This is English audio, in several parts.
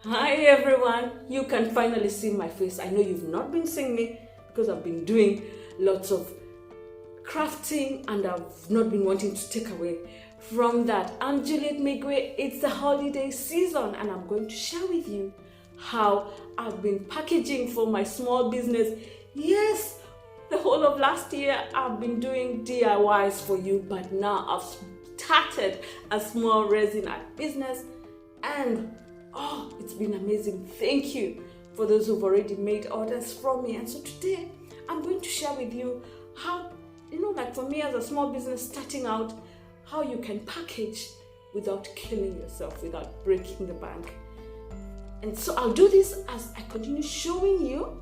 Hi everyone, you can finally see my face. I know you've not been seeing me because I've been doing lots of crafting and I've not been wanting to take away from that. I'm Juliet Migwi. It's the holiday season and I'm going to share with you how I've been packaging for my small business. Yes, the whole of last year I've been doing DIYs for you, but now I've started a small resin art business and it's been amazing. Thank you for those who've already made orders from me. And so today I'm going to share with you how, like for me as a small business starting out, how you can package without killing yourself, without breaking the bank. And so I'll do this as I continue showing you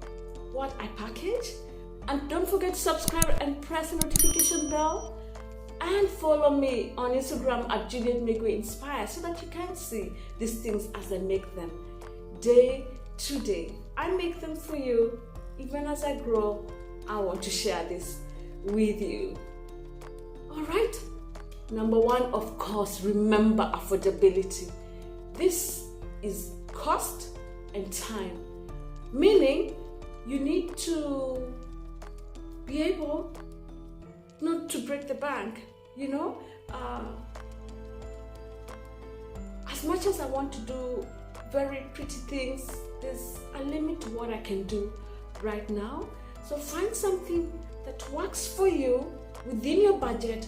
what I package. And don't forget to subscribe and press the notification bell. And follow me on Instagram at Juliet Migwi Inspires so that you can see these things as I make them day to day. I make them for you. Even as I grow, I want to share this with you. All right. Number one, of course, remember affordability. This is cost and time, meaning you need to be able not to break the bank. As much as I want to do very pretty things, there's a limit to what I can do right now. So find something that works for you within your budget,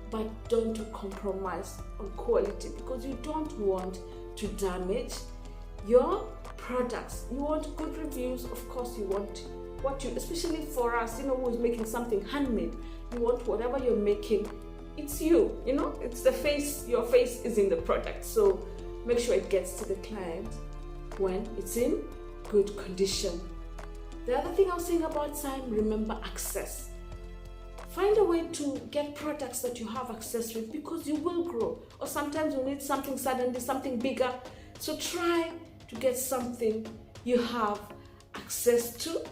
but don't compromise on quality because you don't want to damage your products. You want good reviews. Of course, you want especially for us, who's making something handmade, you want whatever you're making, it's you, it's the face, your face is in the product. So make sure it gets to the client when it's in good condition. The other thing I was saying about time, remember access. Find a way to get products that you have access with because you will grow. Or sometimes you need something suddenly, something bigger. So try to get something you have access to.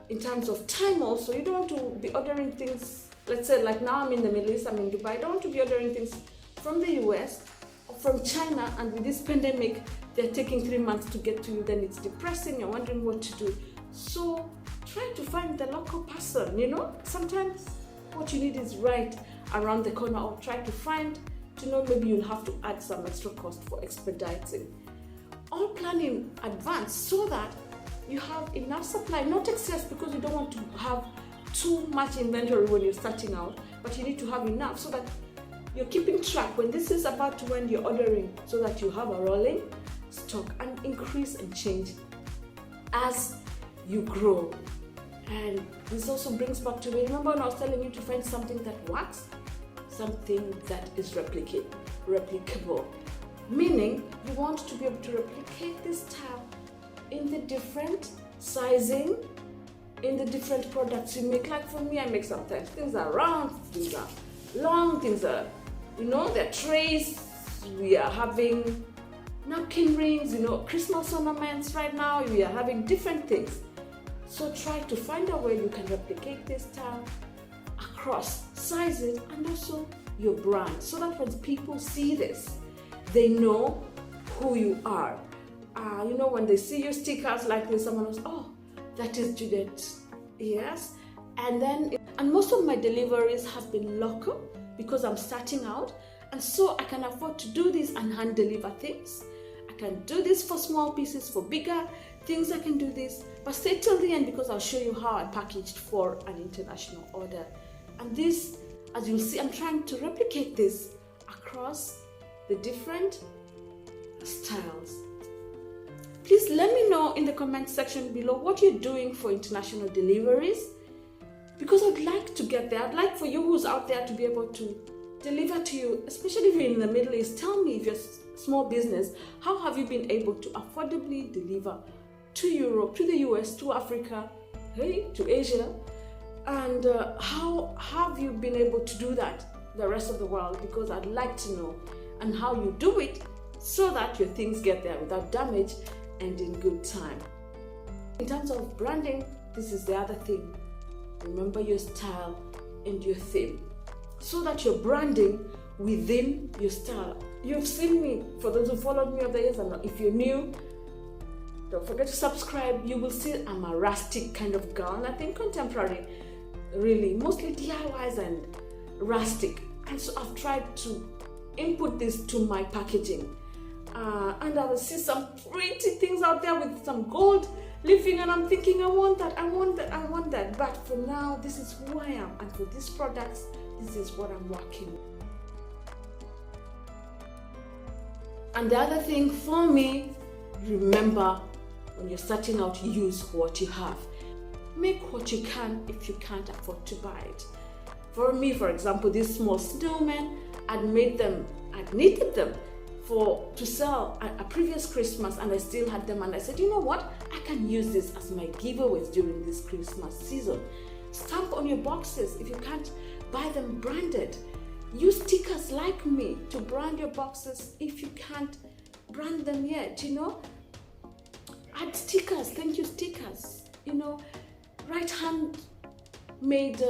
In terms of time also, you don't want to be ordering things, let's say like now I'm in the Middle East, I'm in Dubai, I don't want to be ordering things from the US or from China, and with this pandemic, they're taking 3 months to get to you, then it's depressing, you're wondering what to do. So try to find the local person, sometimes what you need is right around the corner, or try to find, maybe you'll have to add some extra cost for expediting. All plan in advance so that you have enough supply, not excess, because you don't want to have too much inventory when you're starting out, but you need to have enough so that you're keeping track when this is about to end, you're ordering so that you have a rolling stock and increase and change as you grow. And this also brings back to me, remember when I was telling you to find something that works, something that is replicable, meaning you want to be able to replicate this style in the different sizing, in the different products you make. Like for me, I make sometimes things are round, things are long, things are, they're trays. We are having napkin rings, Christmas ornaments right now. We are having different things. So try to find a way you can replicate this style across sizes and also your brand so that when people see this, they know who you are. When they see your stickers like this, someone knows, oh, that is Juliet. Yes. And most of my deliveries have been local because I'm starting out. And so I can afford to do this and hand deliver things. I can do this for small pieces, for bigger things I can do this. But stay till the end because I'll show you how I packaged for an international order. And this, as you'll see, I'm trying to replicate this across the different styles. Please let me know in the comment section below what you're doing for international deliveries, because I'd like to get there. I'd like for you who's out there to be able to deliver to you, especially if you're in the Middle East. Tell me, if you're a small business, how have you been able to affordably deliver to Europe, to the US, to Africa, to Asia? And how have you been able to do that the rest of the world? Because I'd like to know, and how you do it so that your things get there without damage and in good time. In terms of branding, this is the other thing. Remember your style and your theme so that you're branding within your style. You've seen me, for those who followed me over the years, and if you're new, Don't forget to subscribe. You will see I'm a rustic kind of girl, and I think contemporary, really, mostly DIYs and rustic. And so I've tried to input this to my packaging. And I will see some pretty things out there with some gold leafing, and I'm thinking, I want that, I want that, I want that. But for now, this is who I am, and for these products, this is what I'm working with. And the other thing for me, remember, when you're starting out, use what you have. Make what you can if you can't afford to buy it. For me, for example, these small snowmen, I'd knitted them to sell at a previous Christmas, and I still had them, and I said, you know what, I can use this as my giveaways during this Christmas season. Stamp on your boxes if you can't buy them branded. Use stickers like me to brand your boxes if you can't brand them yet, you know. Add stickers, thank you stickers, you know. Write handmade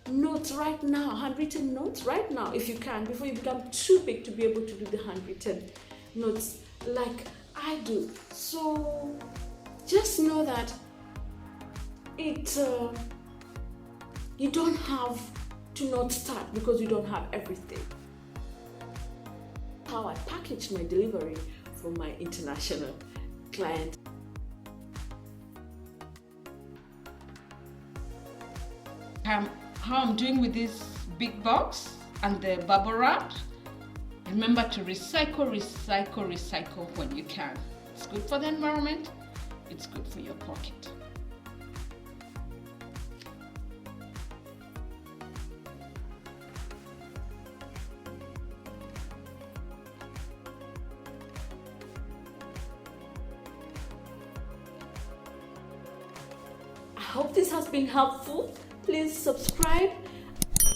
notes right now, handwritten notes right now if you can, before you become too big to be able to do the handwritten notes like I do. So just know that you don't have to not start because you don't have everything. How I package my delivery for my international client. How I'm doing with this big box and the bubble wrap. Remember to recycle when you can. It's good for the environment, it's good for your pocket. I hope this has been helpful. Please subscribe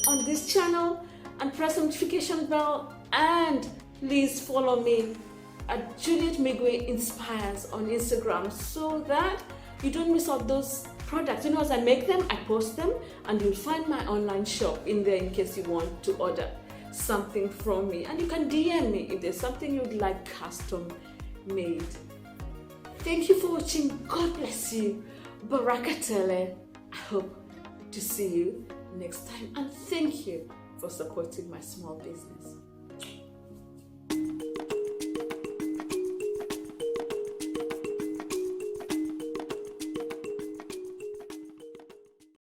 on this channel and press the notification bell, and please follow me at Juliet Migwi Inspires on Instagram so that you don't miss out those products. You know, as I make them, I post them, and you'll find my online shop in there in case you want to order something from me. And you can DM me if there's something you'd like custom made. Thank you for watching. God bless you. Barakatele. I hope to see you next time, and thank you for supporting my small business.